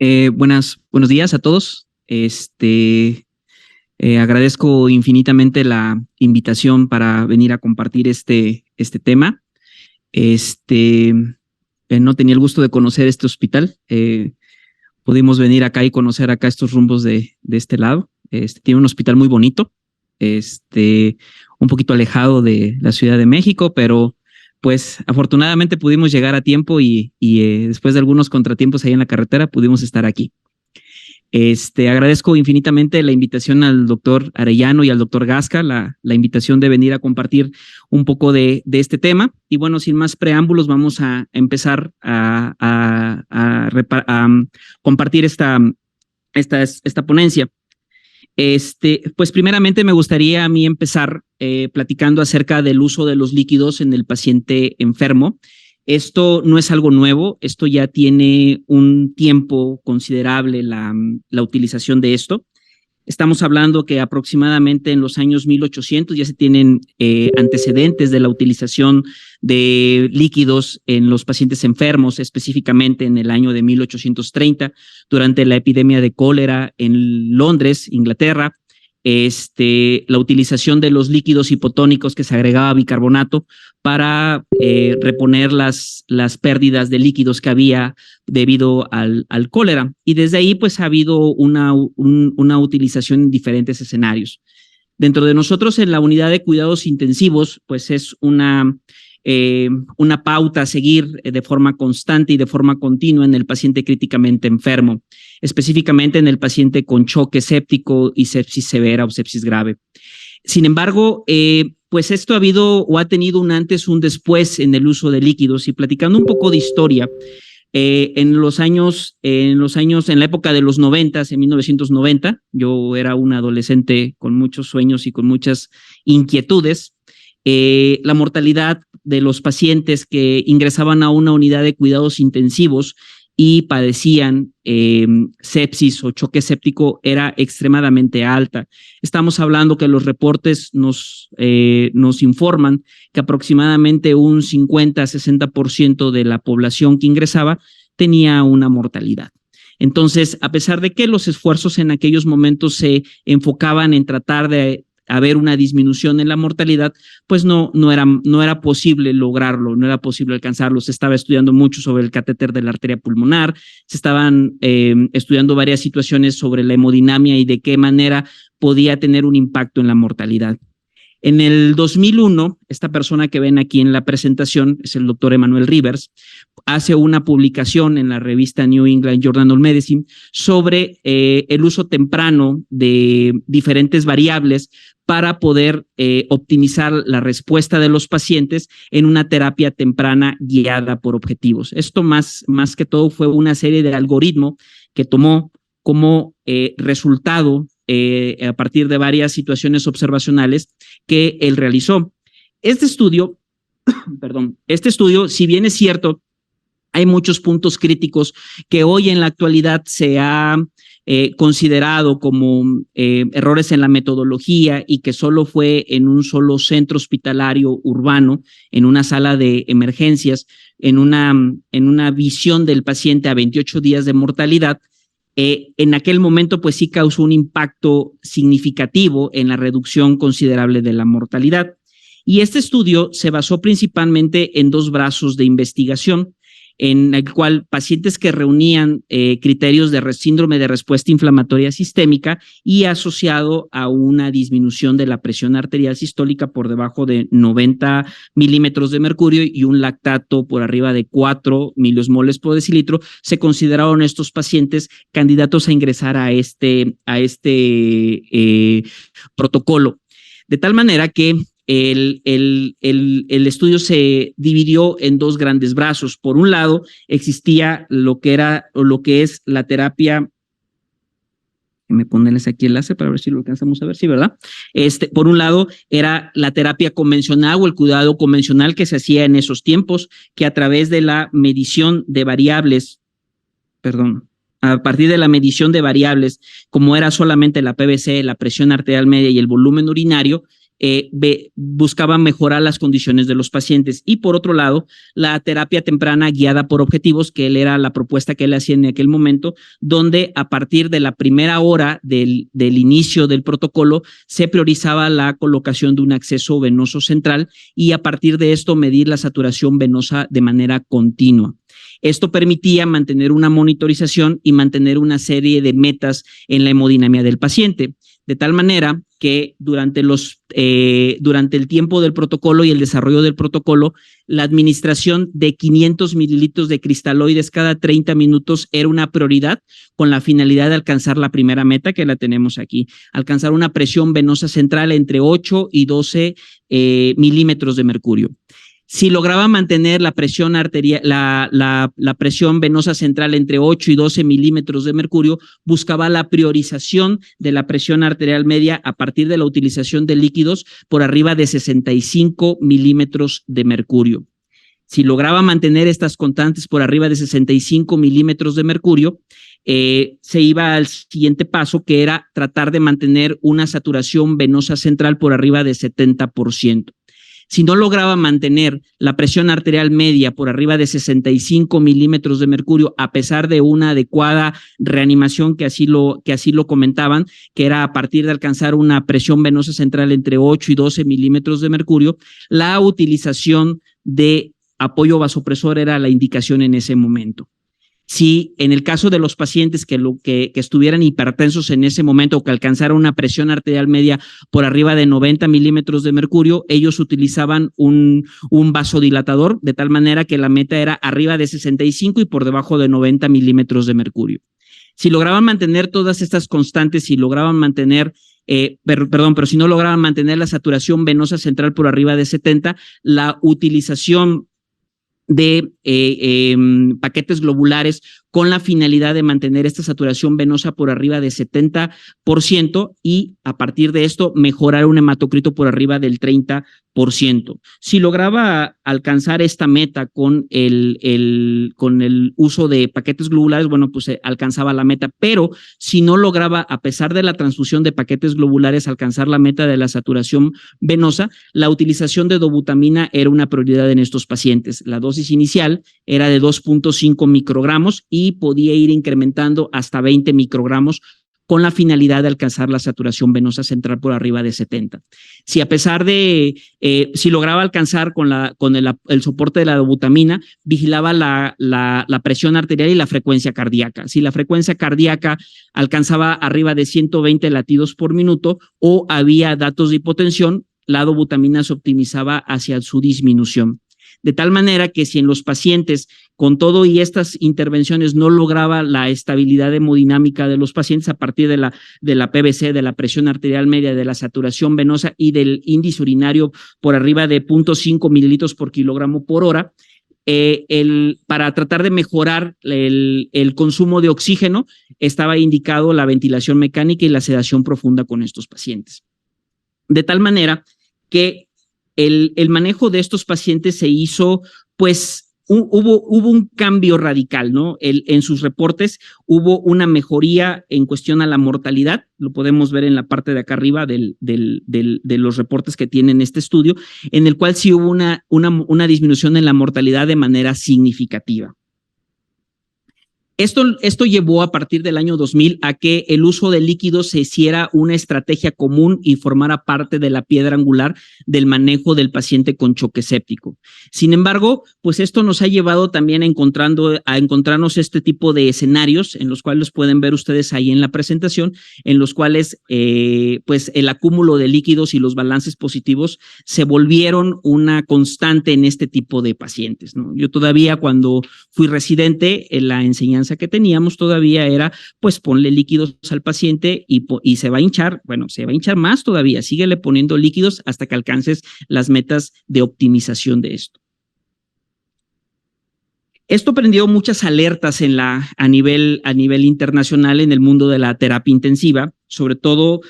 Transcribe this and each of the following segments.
Buenos días a todos. Agradezco infinitamente la invitación para venir a compartir este tema. No tenía el gusto de conocer este hospital. Pudimos venir acá y conocer acá estos rumbos de este lado. Tiene un hospital muy bonito, un poquito alejado de la Ciudad de México, pero pues afortunadamente pudimos llegar a tiempo y después de algunos contratiempos ahí en la carretera pudimos estar aquí. Agradezco infinitamente la invitación al doctor Arellano y al doctor Gasca, la invitación de venir a compartir un poco de este tema. Y bueno, sin más preámbulos, vamos a empezar a compartir esta ponencia. Pues primeramente me gustaría a mí empezar platicando acerca del uso de los líquidos en el paciente enfermo. Esto no es algo nuevo, esto ya tiene un tiempo considerable la utilización de esto. Estamos hablando que aproximadamente en los años 1800 ya se tienen antecedentes de la utilización de líquidos en los pacientes enfermos, específicamente en el año de 1830, durante la epidemia de cólera en Londres, Inglaterra. La utilización de los líquidos hipotónicos que se agregaba bicarbonato para reponer las pérdidas de líquidos que había debido al cólera. Y desde ahí pues ha habido una utilización en diferentes escenarios. Dentro de nosotros en la unidad de cuidados intensivos pues es una pauta a seguir de forma constante y de forma continua en el paciente críticamente enfermo, específicamente en el paciente con choque séptico y sepsis severa o sepsis grave. Sin embargo, pues esto ha tenido un antes, un después en el uso de líquidos. Y platicando un poco de historia, en la época de los 90, en 1990, yo era un adolescente con muchos sueños y con muchas inquietudes. La mortalidad de los pacientes que ingresaban a una unidad de cuidados intensivos y padecían sepsis o choque séptico era extremadamente alta. Estamos hablando que los reportes nos informan que aproximadamente un 50-60% de la población que ingresaba tenía una mortalidad. Entonces, a pesar de que los esfuerzos en aquellos momentos se enfocaban en tratar de haber una disminución en la mortalidad, pues no era posible lograrlo, no era posible alcanzarlo. Se estaba estudiando mucho sobre el catéter de la arteria pulmonar, se estaban estudiando varias situaciones sobre la hemodinamia y de qué manera podía tener un impacto en la mortalidad. En el 2001, esta persona que ven aquí en la presentación es el doctor Emmanuel Rivers, hace una publicación en la revista New England Journal of Medicine sobre el uso temprano de diferentes variables para poder optimizar la respuesta de los pacientes en una terapia temprana guiada por objetivos. Esto más que todo fue una serie de algoritmos que tomó como resultado a partir de varias situaciones observacionales que él realizó. Este estudio, si bien es cierto, hay muchos puntos críticos que hoy en la actualidad se ha considerado como errores en la metodología y que solo fue en un solo centro hospitalario urbano, en una sala de emergencias, en una visión del paciente a 28 días de mortalidad. En aquel momento pues sí causó un impacto significativo en la reducción considerable de la mortalidad. Y este estudio se basó principalmente en dos brazos de investigación. en el cual pacientes que reunían criterios de síndrome de respuesta inflamatoria sistémica y asociado a una disminución de la presión arterial sistólica por debajo de 90 milímetros de mercurio y un lactato por arriba de 4 miliosmoles por decilitro, se consideraron estos pacientes candidatos a ingresar a este protocolo. De tal manera que el estudio se dividió en dos grandes brazos. Por un lado, existía lo que es la terapia. Me ponerles aquí el enlace para ver si lo alcanzamos a ver, sí, ¿verdad? Por un lado, era la terapia convencional o el cuidado convencional que se hacía en esos tiempos, que a través de la medición de variables, a partir de la medición de variables, como era solamente la PVC, la presión arterial media y el volumen urinario, buscaban mejorar las condiciones de los pacientes. Y por otro lado, la terapia temprana guiada por objetivos, que él era la propuesta que él hacía en aquel momento, donde a partir de la primera hora del inicio del protocolo se priorizaba la colocación de un acceso venoso central y a partir de esto medir la saturación venosa de manera continua. Esto permitía mantener una monitorización y mantener una serie de metas en la hemodinamia del paciente, de tal manera que durante el tiempo del protocolo y el desarrollo del protocolo, la administración de 500 mililitros de cristaloides cada 30 minutos era una prioridad con la finalidad de alcanzar la primera meta que la tenemos aquí, alcanzar una presión venosa central entre 8 y 12 milímetros de mercurio. Si lograba mantener la presión arterial, la presión venosa central entre 8 y 12 milímetros de mercurio, buscaba la priorización de la presión arterial media a partir de la utilización de líquidos por arriba de 65 milímetros de mercurio. Si lograba mantener estas constantes por arriba de 65 milímetros de mercurio, se iba al siguiente paso, que era tratar de mantener una saturación venosa central por arriba de 70%. Si no lograba mantener la presión arterial media por arriba de 65 milímetros de mercurio, a pesar de una adecuada reanimación que así lo comentaban, que era a partir de alcanzar una presión venosa central entre 8 y 12 milímetros de mercurio, la utilización de apoyo vasopresor era la indicación en ese momento. Si en el caso de los pacientes que estuvieran hipertensos en ese momento o que alcanzaran una presión arterial media por arriba de 90 milímetros de mercurio, ellos utilizaban un vasodilatador de tal manera que la meta era arriba de 65 y por debajo de 90 milímetros de mercurio. Si lograban mantener todas estas constantes, si lograban mantener pero si no lograban mantener la saturación venosa central por arriba de 70, la utilización de paquetes globulares con la finalidad de mantener esta saturación venosa por arriba de 70% y a partir de esto mejorar un hematocrito por arriba del 30%. Si lograba alcanzar esta meta con el uso de paquetes globulares, bueno, pues alcanzaba la meta, pero si no lograba, a pesar de la transfusión de paquetes globulares, alcanzar la meta de la saturación venosa, la utilización de dobutamina era una prioridad en estos pacientes. La dosis inicial era de 2.5 microgramos y podía ir incrementando hasta 20 microgramos con la finalidad de alcanzar la saturación venosa central por arriba de 70. Si a pesar de, si lograba alcanzar con el soporte de la dobutamina, vigilaba la presión arterial y la frecuencia cardíaca. Si la frecuencia cardíaca alcanzaba arriba de 120 latidos por minuto o había datos de hipotensión, la dobutamina se optimizaba hacia su disminución. De tal manera que si en los pacientes con todo y estas intervenciones no lograba la estabilidad hemodinámica de los pacientes a partir de la PVC, de la presión arterial media, de la saturación venosa y del índice urinario por arriba de 0.5 mililitros por kilogramo por hora, para tratar de mejorar el consumo de oxígeno, estaba indicado la ventilación mecánica y la sedación profunda con estos pacientes. De tal manera que el manejo de estos pacientes se hizo, pues, hubo un cambio radical, ¿no? En sus reportes hubo una mejoría en cuestión a la mortalidad, lo podemos ver en la parte de acá arriba de los reportes que tienen este estudio, en el cual sí hubo una disminución en la mortalidad de manera significativa. Esto llevó a partir del año 2000 a que el uso de líquidos se hiciera una estrategia común y formara parte de la piedra angular del manejo del paciente con choque séptico. Sin embargo, pues esto nos ha llevado también a encontrarnos este tipo de escenarios en los cuales pueden ver ustedes ahí en la presentación, en los cuales pues el acúmulo de líquidos y los balances positivos se volvieron una constante en este tipo de pacientes, ¿no? Yo todavía cuando fui residente, en la enseñanza que teníamos todavía era, pues ponle líquidos al paciente y se va a hinchar, bueno, se va a hinchar más todavía, síguele poniendo líquidos hasta que alcances las metas de optimización de esto. Esto prendió muchas alertas a nivel internacional en el mundo de la terapia intensiva, sobre todo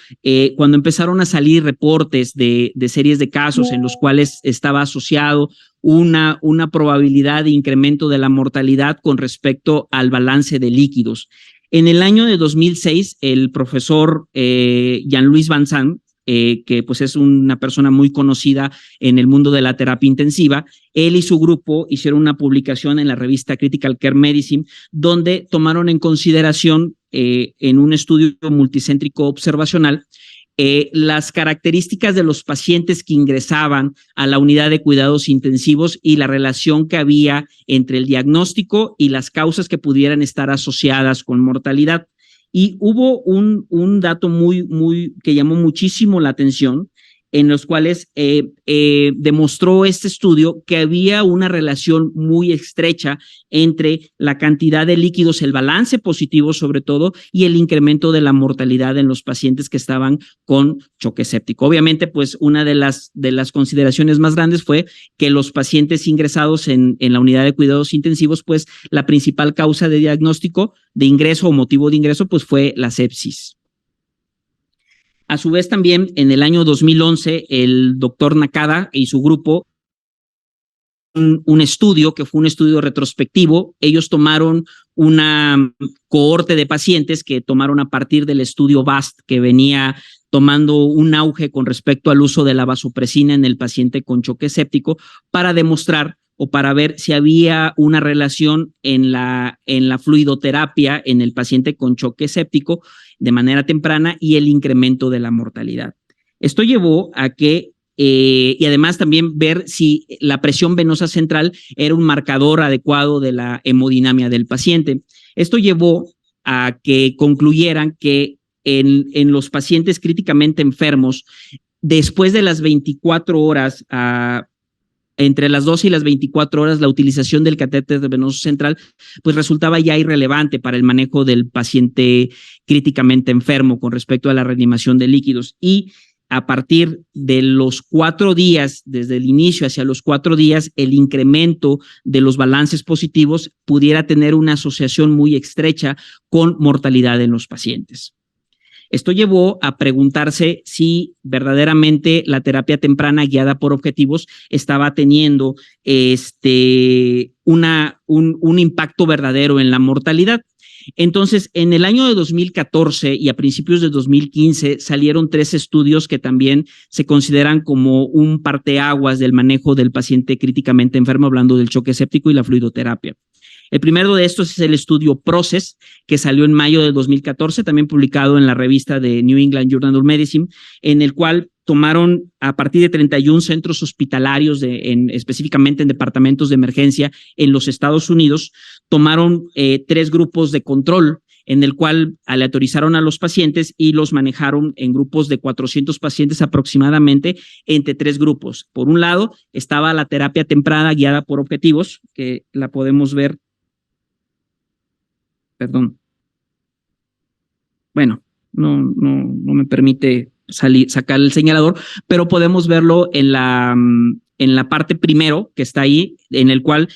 cuando empezaron a salir reportes de series de casos en los cuales estaba asociado una probabilidad de incremento de la mortalidad con respecto al balance de líquidos. En el año de 2006, el profesor Jean-Louis Van Sant, que pues es una persona muy conocida en el mundo de la terapia intensiva, él y su grupo hicieron una publicación en la revista Critical Care Medicine, donde tomaron en consideración en un estudio multicéntrico observacional las características de los pacientes que ingresaban a la unidad de cuidados intensivos y la relación que había entre el diagnóstico y las causas que pudieran estar asociadas con mortalidad. Y hubo un dato que llamó muchísimo la atención, en los cuales demostró este estudio que había una relación muy estrecha entre la cantidad de líquidos, el balance positivo sobre todo, y el incremento de la mortalidad en los pacientes que estaban con choque séptico. Obviamente, pues una de las consideraciones más grandes fue que los pacientes ingresados en la unidad de cuidados intensivos, pues la principal causa de diagnóstico de ingreso o motivo de ingreso, pues fue la sepsis. A su vez, también en el año 2011, el doctor Nakada y su grupo, un estudio que fue un estudio retrospectivo. Ellos tomaron una cohorte de pacientes que tomaron a partir del estudio VAST, que venía tomando un auge con respecto al uso de la vasopresina en el paciente con choque séptico, para demostrar o para ver si había una relación en la fluidoterapia en el paciente con choque séptico de manera temprana y el incremento de la mortalidad. Esto llevó a que, y además también ver si la presión venosa central era un marcador adecuado de la hemodinamia del paciente. Esto llevó a que concluyeran que en los pacientes críticamente enfermos, después de las 24 horas, entre las 12 y las 24 horas, la utilización del catéter venoso central pues resultaba ya irrelevante para el manejo del paciente críticamente enfermo con respecto a la reanimación de líquidos. Y a partir de los 4 días, desde el inicio hacia los 4 días, el incremento de los balances positivos pudiera tener una asociación muy estrecha con mortalidad en los pacientes. Esto llevó a preguntarse si verdaderamente la terapia temprana guiada por objetivos estaba teniendo un impacto verdadero en la mortalidad. Entonces, en el año de 2014 y a principios de 2015 salieron 3 estudios que también se consideran como un parteaguas del manejo del paciente críticamente enfermo, hablando del choque séptico y la fluidoterapia. El primero de estos es el estudio PROCESS, que salió en mayo de 2014, también publicado en la revista de New England Journal of Medicine, en el cual tomaron a partir de 31 centros hospitalarios, específicamente en departamentos de emergencia en los Estados Unidos, tomaron 3 grupos de control, en el cual aleatorizaron a los pacientes y los manejaron en grupos de 400 pacientes aproximadamente entre 3 grupos. Por un lado, estaba la terapia temprana guiada por objetivos, que la podemos ver. Perdón. Bueno, no me permite sacar el señalador, pero podemos verlo en la parte primero que está ahí, en el cual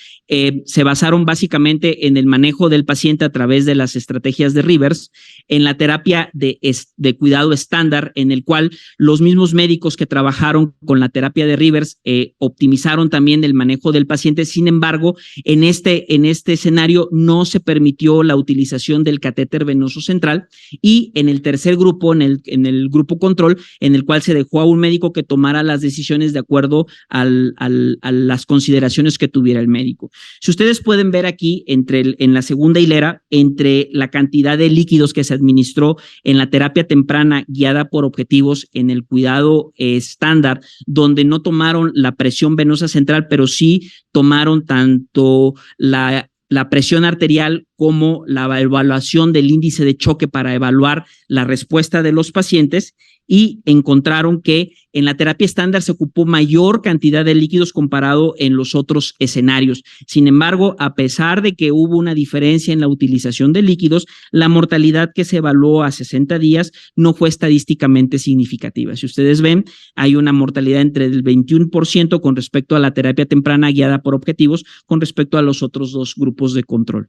se basaron básicamente en el manejo del paciente a través de las estrategias de Rivers, en la terapia de cuidado estándar, en el cual los mismos médicos que trabajaron con la terapia de Rivers optimizaron también el manejo del paciente. Sin embargo, en este escenario no se permitió la utilización del catéter venoso central, y en el tercer grupo, en el grupo control, en el cual se dejó a un médico que tomara las decisiones de acuerdo a las consideraciones que tuviera el médico. Si ustedes pueden ver aquí, en la segunda hilera, entre la cantidad de líquidos que se administró en la terapia temprana guiada por objetivos en el cuidado estándar, donde no tomaron la presión venosa central, pero sí tomaron tanto la presión arterial como la evaluación del índice de choque para evaluar la respuesta de los pacientes, y encontraron que en la terapia estándar se ocupó mayor cantidad de líquidos comparado en los otros escenarios. Sin embargo, a pesar de que hubo una diferencia en la utilización de líquidos, la mortalidad que se evaluó a 60 días no fue estadísticamente significativa. Si ustedes ven, hay una mortalidad entre el 21% con respecto a la terapia temprana guiada por objetivos con respecto a los otros dos grupos de control.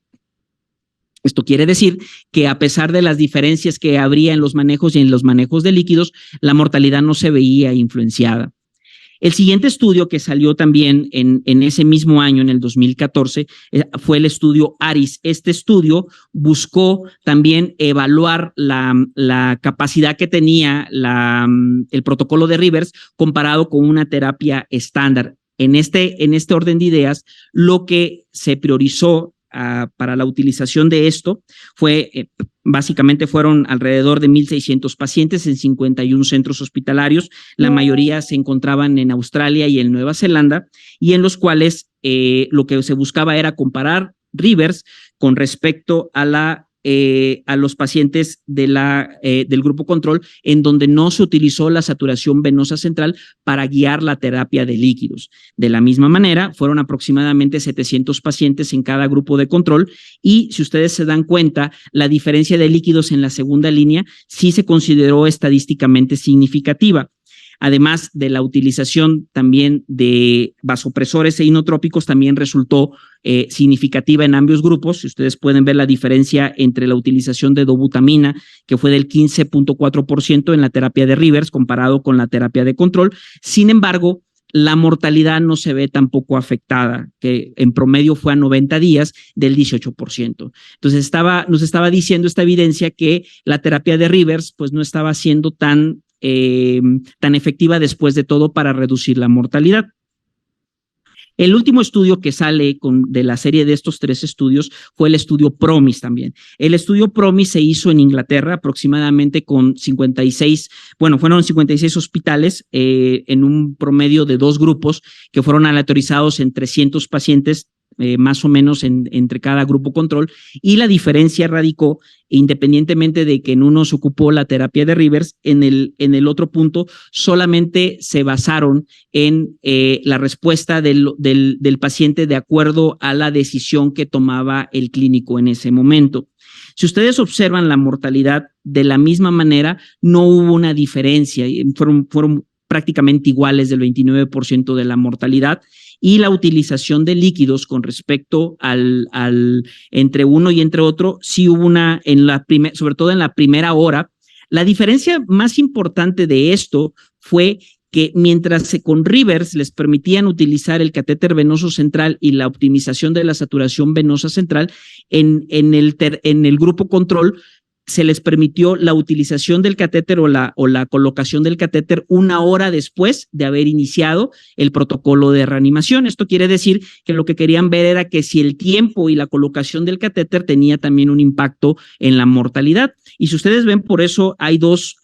Esto quiere decir que a pesar de las diferencias que habría en los manejos y en los manejos de líquidos, la mortalidad no se veía influenciada. El siguiente estudio que salió también en ese mismo año, en el 2014, fue el estudio ARIS. Este estudio buscó también evaluar la capacidad que tenía el protocolo de Rivers comparado con una terapia estándar. En este orden de ideas, lo que se priorizó para la utilización de esto básicamente fueron alrededor de 1,600 pacientes en 51 centros hospitalarios. La mayoría se encontraban en Australia y en Nueva Zelanda, y en los cuales lo que se buscaba era comparar Rivers con respecto a los pacientes del grupo control, en donde no se utilizó la saturación venosa central para guiar la terapia de líquidos. De la misma manera, fueron aproximadamente 700 pacientes en cada grupo de control, y si ustedes se dan cuenta, la diferencia de líquidos en la segunda línea sí se consideró estadísticamente significativa. Además de la utilización también de vasopresores e inotrópicos, también resultó significativa en ambos grupos. Si ustedes pueden ver la diferencia entre la utilización de dobutamina, que fue del 15.4% en la terapia de Rivers comparado con la terapia de control. Sin embargo, la mortalidad no se ve tampoco afectada, que en promedio fue a 90 días del 18%. Entonces nos estaba diciendo esta evidencia que la terapia de Rivers pues no estaba siendo tan efectiva después de todo para reducir la mortalidad. El último estudio que sale de la serie de estos 3 estudios fue el estudio PROMIS también. El estudio PROMIS se hizo en Inglaterra aproximadamente con 56, fueron 56 hospitales en un promedio de 2 grupos que fueron aleatorizados en 300 pacientes más o menos entre cada grupo control, y la diferencia radicó, independientemente de que en uno se ocupó la terapia de Rivers, en el otro punto solamente se basaron en la respuesta del paciente de acuerdo a la decisión que tomaba el clínico en ese momento. Si ustedes observan la mortalidad de la misma manera, no hubo una diferencia, fueron prácticamente iguales del 29% de la mortalidad, y la utilización de líquidos con respecto entre uno y entre otro, sí hubo sobre todo en la primera hora. La diferencia más importante de esto fue que mientras con Rivers les permitían utilizar el catéter venoso central y la optimización de la saturación venosa central, en el grupo control se les permitió la utilización del catéter o la colocación del catéter 1 hora después de haber iniciado el protocolo de reanimación. Esto quiere decir que lo que querían ver era que si el tiempo y la colocación del catéter tenía también un impacto en la mortalidad. Y si ustedes ven, por eso hay dos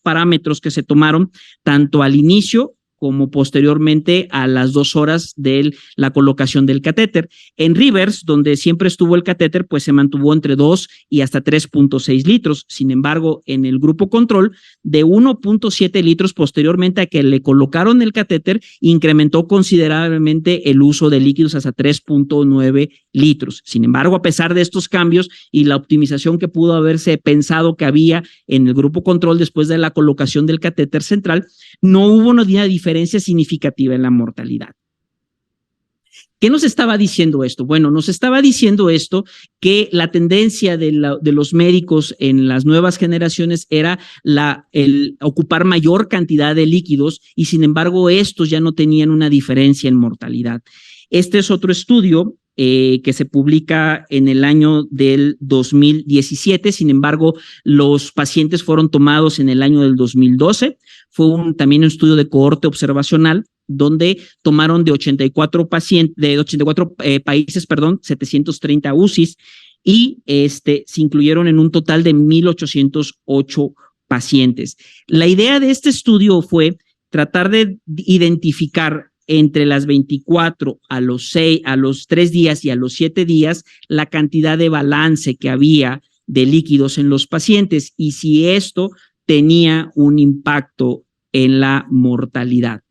parámetros que se tomaron tanto al inicio como posteriormente a las 2 horas de la colocación del catéter. En Rivers, donde siempre estuvo el catéter, pues se mantuvo entre 2 y hasta 3.6 litros. Sin embargo, en el grupo control, de 1.7 litros posteriormente a que le colocaron el catéter, incrementó considerablemente el uso de líquidos hasta 3.9 litros. Sin embargo, a pesar de estos cambios y la optimización que pudo haberse pensado que había en el grupo control después de la colocación del catéter central, no hubo una diferencia significativa en la mortalidad. ¿Qué nos estaba diciendo esto? Bueno, nos estaba diciendo esto que la tendencia de los médicos en las nuevas generaciones era el ocupar mayor cantidad de líquidos, y sin embargo estos ya no tenían una diferencia en mortalidad. Este es otro estudio que se publica en el año del 2017. Sin embargo, los pacientes fueron tomados en el año del 2012. Fue también un estudio de cohorte observacional, donde tomaron de 84 pacientes, de 84 países, 730 UCIs, y se incluyeron en un total de 1,808 pacientes. La idea de este estudio fue tratar de identificar entre las 24 a los 3 días y a los 7 días la cantidad de balance que había de líquidos en los pacientes y si esto tenía un impacto en la mortalidad.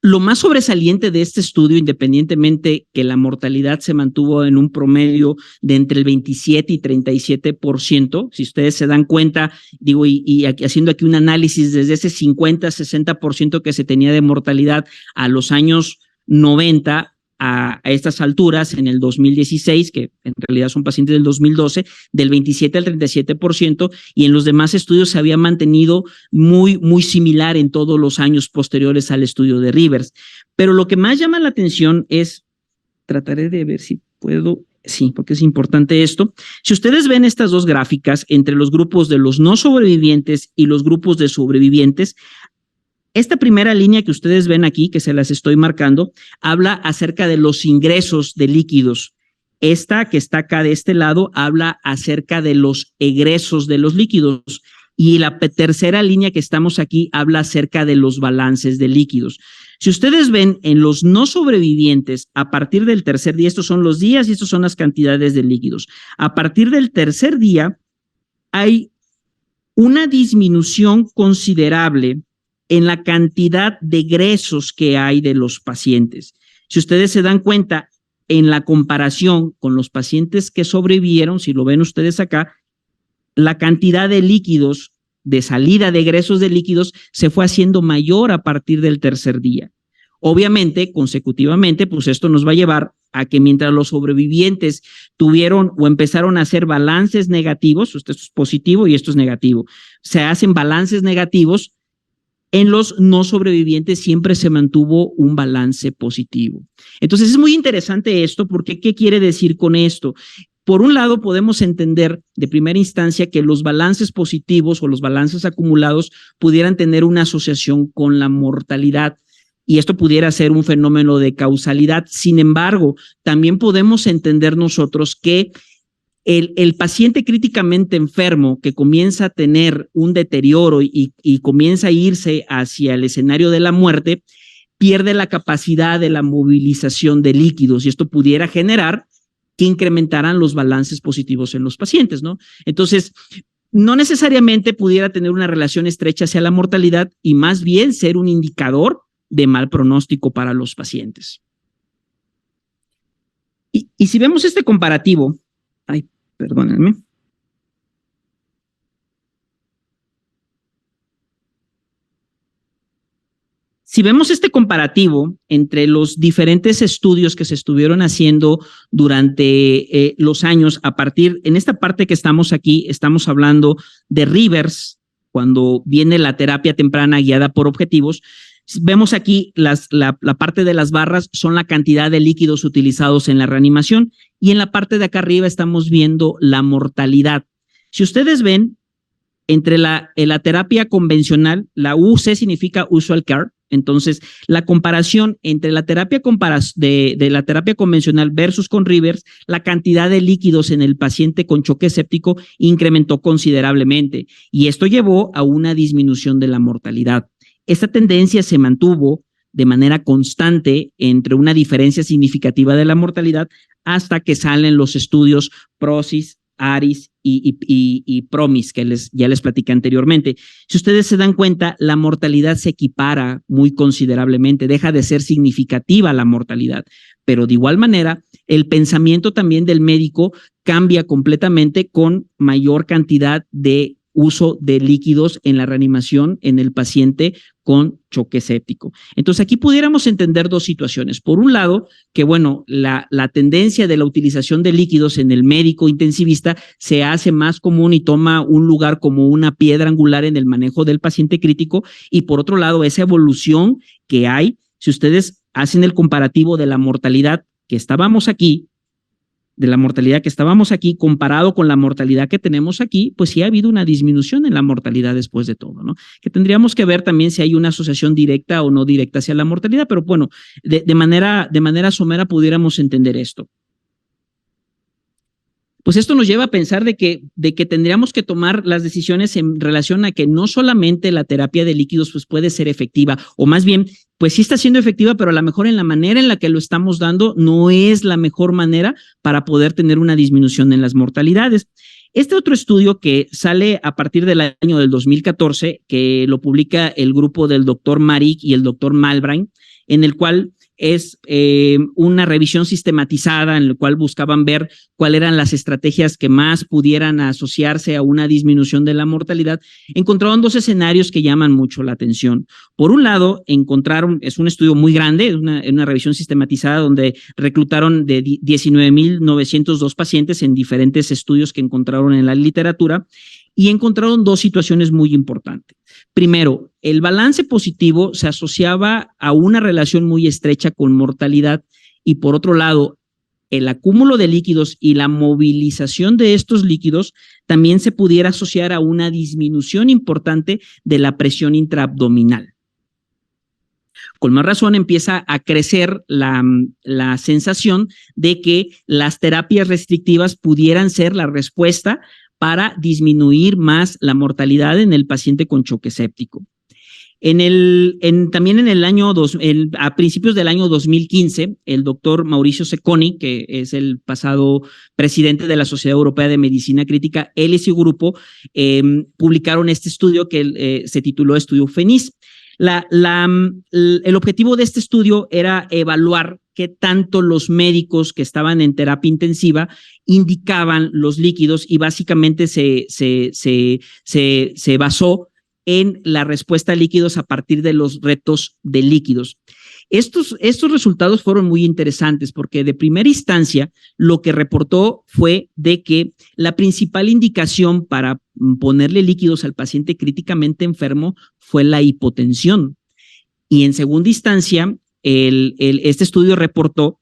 Lo más sobresaliente de este estudio, independientemente que la mortalidad se mantuvo en un promedio de entre el 27 y 37%, si ustedes se dan cuenta, digo, y haciendo aquí un análisis desde ese 50-60% que se tenía de mortalidad a los años 90, a estas alturas, en el 2016, que en realidad son pacientes del 2012, del 27 al 37%, y en los demás estudios se había mantenido muy similar en todos los años posteriores al estudio de Rivers. Pero lo que más llama la atención es, trataré de ver si puedo, sí, porque es importante esto. Si ustedes ven estas dos gráficas entre los grupos de los no sobrevivientes y los grupos de sobrevivientes, esta primera línea que ustedes ven aquí, que se las estoy marcando, habla acerca de los ingresos de líquidos. Esta que está acá de este lado habla acerca de los egresos de los líquidos. Y la tercera línea que estamos aquí habla acerca de los balances de líquidos. Si ustedes ven en los no sobrevivientes, a partir del tercer día, estos son los días y estos son las cantidades de líquidos. A partir del tercer día, hay una disminución considerable en la cantidad de egresos que hay de los pacientes. Si ustedes se dan cuenta, en la comparación con los pacientes que sobrevivieron, si lo ven ustedes acá, la cantidad de líquidos, de salida de egresos de líquidos, se fue haciendo mayor a partir del tercer día. Obviamente, consecutivamente, pues esto nos va a llevar a que mientras los sobrevivientes tuvieron o empezaron a hacer balances negativos, esto es positivo y esto es negativo, se hacen balances negativos, en los no sobrevivientes siempre se mantuvo un balance positivo. Entonces es muy interesante esto porque ¿qué quiere decir con esto? Por un lado podemos entender de primera instancia que los balances positivos o los balances acumulados pudieran tener una asociación con la mortalidad y esto pudiera ser un fenómeno de causalidad. Sin embargo, también podemos entender nosotros que el paciente críticamente enfermo que comienza a tener un deterioro y comienza a irse hacia el escenario de la muerte, pierde la capacidad de la movilización de líquidos y esto pudiera generar que incrementaran los balances positivos en los pacientes, ¿no? Entonces, no necesariamente pudiera tener una relación estrecha hacia la mortalidad y más bien ser un indicador de mal pronóstico para los pacientes. Y si vemos este comparativo, perdónenme. Si vemos este comparativo entre los diferentes estudios que se estuvieron haciendo durante los años, en esta parte que estamos aquí, estamos hablando de Rivers, cuando viene la terapia temprana guiada por objetivos. Vemos aquí la parte de las barras son la cantidad de líquidos utilizados en la reanimación y en la parte de acá arriba estamos viendo la mortalidad. Si ustedes ven, entre la terapia convencional, la UC significa usual care, entonces la comparación entre la terapia de la terapia convencional versus con Rivers, la cantidad de líquidos en el paciente con choque séptico incrementó considerablemente y esto llevó a una disminución de la mortalidad. Esta tendencia se mantuvo de manera constante entre una diferencia significativa de la mortalidad hasta que salen los estudios PROSIS, ARIS y PROMIS, que ya les platicé anteriormente. Si ustedes se dan cuenta, la mortalidad se equipara muy considerablemente, deja de ser significativa la mortalidad, pero de igual manera, el pensamiento también del médico cambia completamente con mayor cantidad de uso de líquidos en la reanimación en el paciente con choque séptico. Entonces, aquí pudiéramos entender dos situaciones. Por un lado, que bueno, la tendencia de la utilización de líquidos en el médico intensivista se hace más común y toma un lugar como una piedra angular en el manejo del paciente crítico. Y por otro lado, esa evolución que hay, si ustedes hacen el comparativo de la mortalidad que estábamos aquí, de la mortalidad que estábamos aquí, comparado con la mortalidad que tenemos aquí, pues sí ha habido una disminución en la mortalidad después de todo, ¿no? Que tendríamos que ver también si hay una asociación directa o no directa hacia la mortalidad, pero bueno, de manera somera pudiéramos entender esto. Pues esto nos lleva a pensar de que tendríamos que tomar las decisiones en relación a que no solamente la terapia de líquidos pues puede ser efectiva, o más bien, pues sí está siendo efectiva, pero a lo mejor en la manera en la que lo estamos dando no es la mejor manera para poder tener una disminución en las mortalidades. Este otro estudio que sale a partir del año del 2014, que lo publica el grupo del doctor Marik y el doctor Malbrandt, en el cual es una revisión sistematizada en la cual buscaban ver cuáles eran las estrategias que más pudieran asociarse a una disminución de la mortalidad. Encontraron dos escenarios que llaman mucho la atención. Por un lado, encontraron, es un estudio muy grande, una revisión sistematizada donde reclutaron de 19,902 pacientes en diferentes estudios que encontraron en la literatura y encontraron dos situaciones muy importantes. Primero, el balance positivo se asociaba a una relación muy estrecha con mortalidad y por otro lado, el acúmulo de líquidos y la movilización de estos líquidos también se pudiera asociar a una disminución importante de la presión intraabdominal. Con más razón empieza a crecer la sensación de que las terapias restrictivas pudieran ser la respuesta para disminuir más la mortalidad en el paciente con choque séptico. También en el año a principios del año 2015, el doctor Mauricio Cecconi, que es el pasado presidente de la Sociedad Europea de Medicina Crítica, él y su grupo publicaron este estudio que se tituló Estudio FENIS. El objetivo de este estudio era evaluar qué tanto los médicos que estaban en terapia intensiva indicaban los líquidos y básicamente se basó en la respuesta a líquidos a partir de los retos de líquidos. Estos resultados fueron muy interesantes porque de primera instancia lo que reportó fue de que la principal indicación para ponerle líquidos al paciente críticamente enfermo fue la hipotensión. Y en segunda instancia, este estudio reportó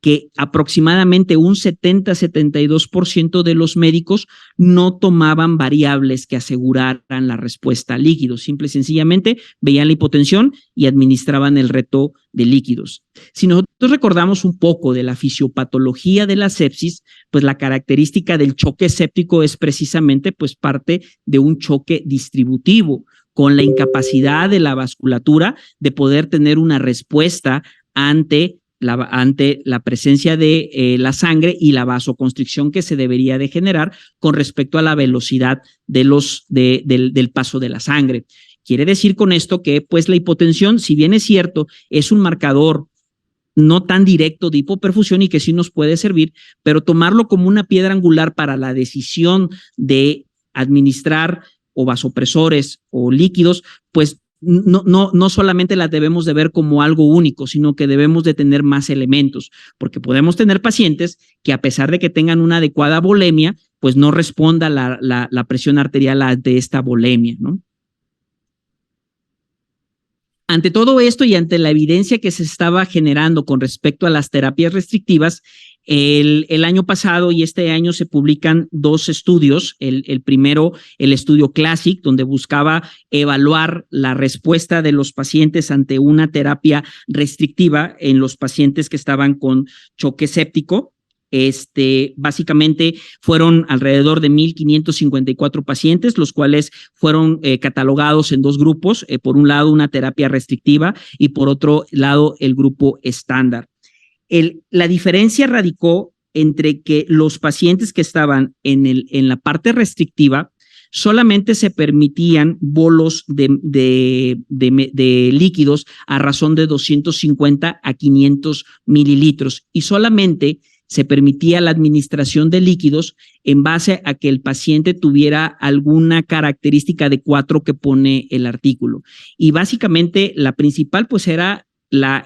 que aproximadamente un 70-72% de los médicos no tomaban variables que aseguraran la respuesta a líquidos. Simple y sencillamente veían la hipotensión y administraban el reto de líquidos. Si nosotros recordamos un poco de la fisiopatología de la sepsis, pues la característica del choque séptico es precisamente pues parte de un choque distributivo, con la incapacidad de la vasculatura de poder tener una respuesta ante la presencia de la sangre y la vasoconstricción que se debería de generar con respecto a la velocidad del paso de la sangre. Quiere decir con esto que pues la hipotensión, si bien es cierto, es un marcador no tan directo de hipoperfusión y que sí nos puede servir, pero tomarlo como una piedra angular para la decisión de administrar o vasopresores o líquidos, pues no solamente las debemos de ver como algo único, sino que debemos de tener más elementos, porque podemos tener pacientes que a pesar de que tengan una adecuada volemia, pues no responda la presión arterial ante esta volemia, ¿no? Ante todo esto y ante la evidencia que se estaba generando con respecto a las terapias restrictivas, el año pasado y este año se publican dos estudios. El primero, el estudio Classic, donde buscaba evaluar la respuesta de los pacientes ante una terapia restrictiva en los pacientes que estaban con choque séptico. Básicamente fueron alrededor de 1,554 pacientes, los cuales fueron catalogados en dos grupos, por un lado una terapia restrictiva y por otro lado el grupo estándar. La diferencia radicó entre que los pacientes que estaban en la parte restrictiva solamente se permitían bolos de líquidos a razón de 250 a 500 mililitros y solamente se permitía la administración de líquidos en base a que el paciente tuviera alguna característica de 4 que pone el artículo. Y básicamente la principal pues era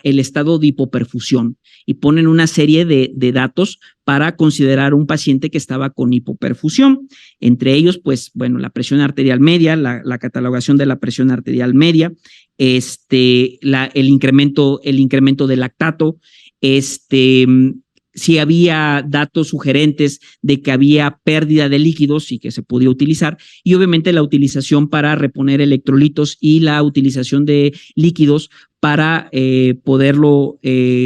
el estado de hipoperfusión y ponen una serie de datos para considerar un paciente que estaba con hipoperfusión. Entre ellos, pues, bueno, la presión arterial media, la catalogación de la presión arterial media, el incremento de lactato, sí había datos sugerentes de que había pérdida de líquidos y que se podía utilizar, y obviamente la utilización para reponer electrolitos y la utilización de líquidos para poderlo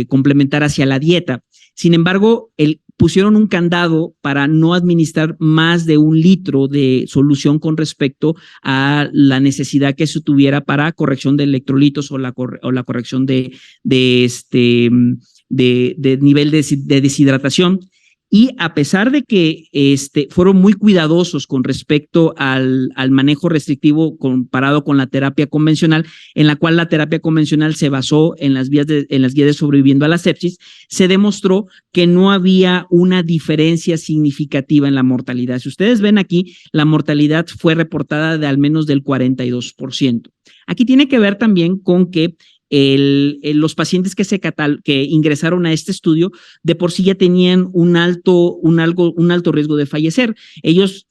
complementar hacia la dieta. Sin embargo, pusieron un candado para no administrar más de 1 litro de solución con respecto a la necesidad que se tuviera para corrección de electrolitos o la corrección de nivel de deshidratación. Y a pesar de que fueron muy cuidadosos con respecto al manejo restrictivo comparado con la terapia convencional, en la cual la terapia convencional se basó en las guías de sobreviviendo a la sepsis, se demostró que no había una diferencia significativa en la mortalidad. Si ustedes ven aquí, la mortalidad fue reportada de al menos del 42%. Aquí tiene que ver también con que los pacientes que ingresaron a este estudio de por sí ya tenían un alto riesgo de fallecer. Ellos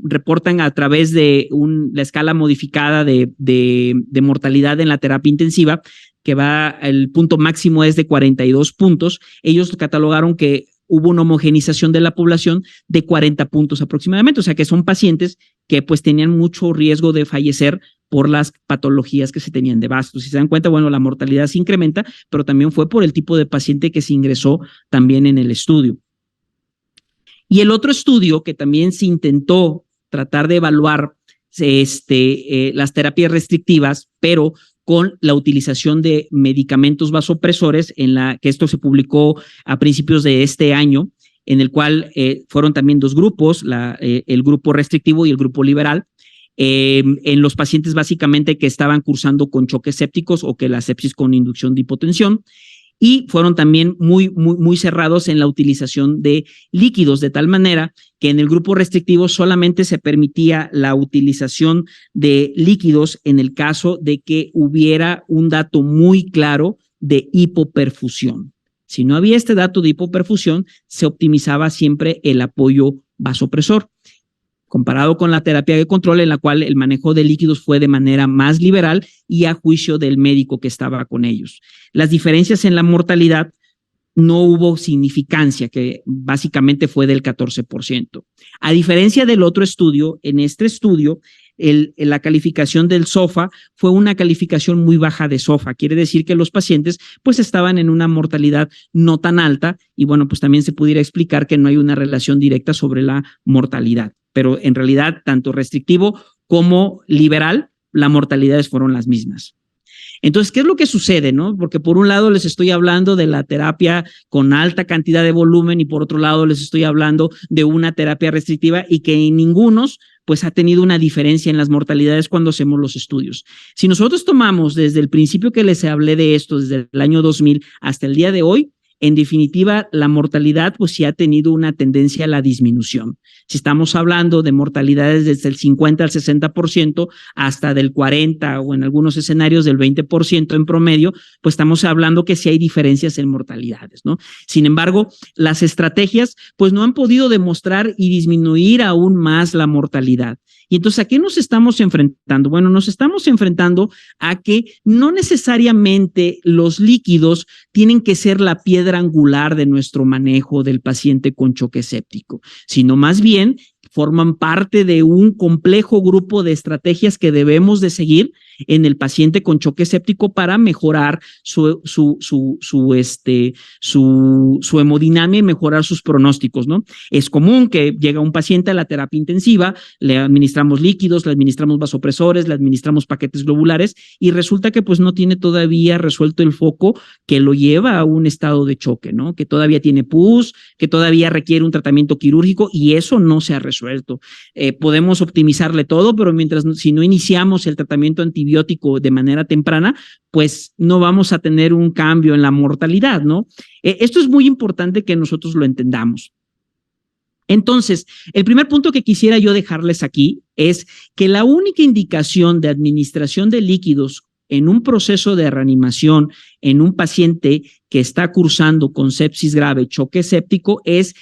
reportan a través de la escala modificada de mortalidad en la terapia intensiva, que el punto máximo es de 42 puntos. Ellos catalogaron que hubo una homogenización de la población de 40 puntos aproximadamente, o sea que son pacientes que pues tenían mucho riesgo de fallecer por las patologías que se tenían de base. Si se dan cuenta, bueno, la mortalidad se incrementa, pero también fue por el tipo de paciente que se ingresó también en el estudio. Y el otro estudio que también se intentó tratar de evaluar las terapias restrictivas, pero con la utilización de medicamentos vasopresores, que esto se publicó a principios de este año, en el cual fueron también 2 grupos, el grupo restrictivo y el grupo liberal, en los pacientes básicamente que estaban cursando con choques sépticos o que la sepsis con inducción de hipotensión, y fueron también muy cerrados en la utilización de líquidos, de tal manera que en el grupo restrictivo solamente se permitía la utilización de líquidos en el caso de que hubiera un dato muy claro de hipoperfusión. Si no había este dato de hipoperfusión, se optimizaba siempre el apoyo vasopresor, comparado con la terapia de control, en la cual el manejo de líquidos fue de manera más liberal y a juicio del médico que estaba con ellos. Las diferencias en la mortalidad no hubo significancia, que básicamente fue del 14%. A diferencia del otro estudio, en este estudio, la calificación del SOFA fue una calificación muy baja de SOFA. Quiere decir que los pacientes pues estaban en una mortalidad no tan alta, y bueno, pues también se pudiera explicar que no hay una relación directa sobre la mortalidad. Pero en realidad, tanto restrictivo como liberal, las mortalidades fueron las mismas. Entonces, ¿qué es lo que sucede, no? Porque por un lado les estoy hablando de la terapia con alta cantidad de volumen y por otro lado les estoy hablando de una terapia restrictiva, y que en ningunos pues ha tenido una diferencia en las mortalidades cuando hacemos los estudios. Si nosotros tomamos desde el principio que les hablé de esto, desde el año 2000 hasta el día de hoy, en definitiva, la mortalidad pues sí ha tenido una tendencia a la disminución. Si estamos hablando de mortalidades desde el 50 al 60% hasta del 40 o en algunos escenarios del 20% en promedio, pues estamos hablando que sí hay diferencias en mortalidades, ¿no? Sin embargo, las estrategias pues no han podido demostrar y disminuir aún más la mortalidad. Y entonces, ¿a qué nos estamos enfrentando? Bueno, nos estamos enfrentando a que no necesariamente los líquidos tienen que ser la piedra angular de nuestro manejo del paciente con choque séptico, sino más bien forman parte de un complejo grupo de estrategias que debemos de seguir en el paciente con choque séptico para mejorar su hemodinamia y mejorar sus pronósticos, ¿no? Es común que llega un paciente a la terapia intensiva, le administramos líquidos, le administramos vasopresores, le administramos paquetes globulares y resulta que pues no tiene todavía resuelto el foco que lo lleva a un estado de choque, ¿no? Que todavía tiene pus, que todavía requiere un tratamiento quirúrgico y eso no se ha resuelto. Podemos optimizarle todo, pero si no iniciamos el tratamiento antibiótico de manera temprana, pues no vamos a tener un cambio en la mortalidad, ¿no? Esto es muy importante que nosotros lo entendamos. Entonces, el primer punto que quisiera yo dejarles aquí es que la única indicación de administración de líquidos en un proceso de reanimación en un paciente que está cursando con sepsis grave, choque séptico, es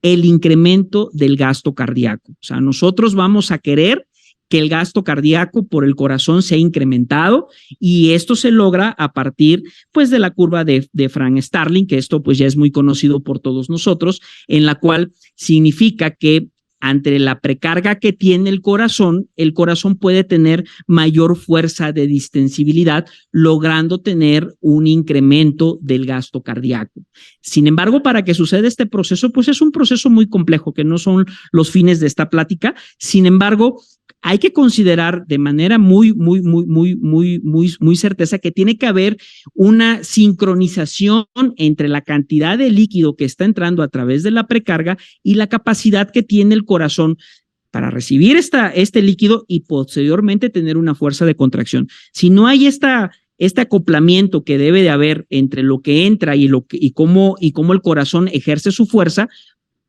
el incremento del gasto cardíaco. O sea, nosotros vamos a querer que el gasto cardíaco por el corazón se ha incrementado, y esto se logra a partir pues de la curva de Frank Starling, que esto pues ya es muy conocido por todos nosotros, en la cual significa que ante la precarga que tiene el corazón puede tener mayor fuerza de distensibilidad, logrando tener un incremento del gasto cardíaco. Sin embargo, para que suceda este proceso, pues es un proceso muy complejo, que no son los fines de esta plática. Sin embargo, hay que considerar de manera muy certeza que tiene que haber una sincronización entre la cantidad de líquido que está entrando a través de la precarga y la capacidad que tiene el corazón para recibir este líquido y posteriormente tener una fuerza de contracción. Si no hay este acoplamiento que debe de haber entre lo que entra y cómo el corazón ejerce su fuerza,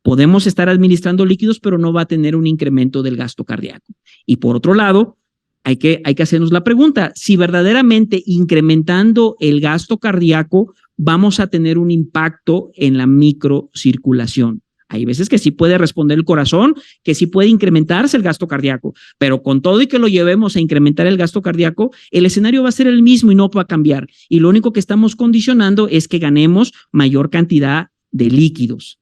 podemos estar administrando líquidos, pero no va a tener un incremento del gasto cardíaco. Y por otro lado, hay que hacernos la pregunta, si verdaderamente incrementando el gasto cardíaco vamos a tener un impacto en la microcirculación. Hay veces que sí puede responder el corazón, que sí puede incrementarse el gasto cardíaco, pero con todo y que lo llevemos a incrementar el gasto cardíaco, el escenario va a ser el mismo y no va a cambiar. Y lo único que estamos condicionando es que ganemos mayor cantidad de líquidos.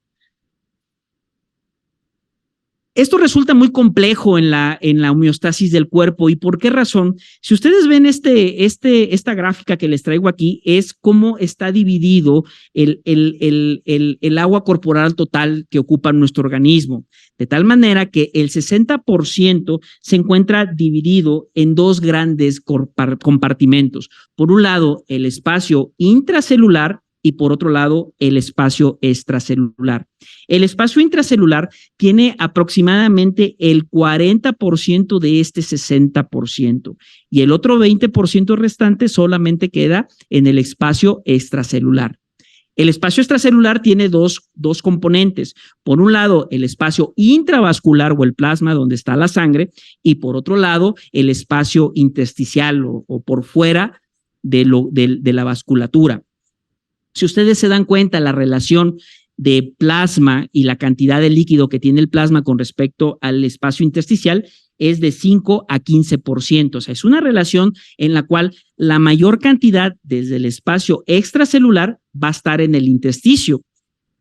Esto resulta muy complejo en la homeostasis del cuerpo. ¿Y por qué razón? Si ustedes ven esta gráfica que les traigo aquí, es cómo está dividido el agua corporal total que ocupa nuestro organismo. De tal manera que el 60% se encuentra dividido en dos grandes compartimentos. Por un lado, el espacio intracelular, y por otro lado, el espacio extracelular. El espacio intracelular tiene aproximadamente el 40% de este 60%, y el otro 20% restante solamente queda en el espacio extracelular. El espacio extracelular tiene dos componentes. Por un lado, el espacio intravascular o el plasma donde está la sangre, y por otro lado, el espacio intersticial o por fuera de la vasculatura. Si ustedes se dan cuenta, la relación de plasma y la cantidad de líquido que tiene el plasma con respecto al espacio intersticial es de 5 a 15%. O sea, es una relación en la cual la mayor cantidad desde el espacio extracelular va a estar en el intersticio.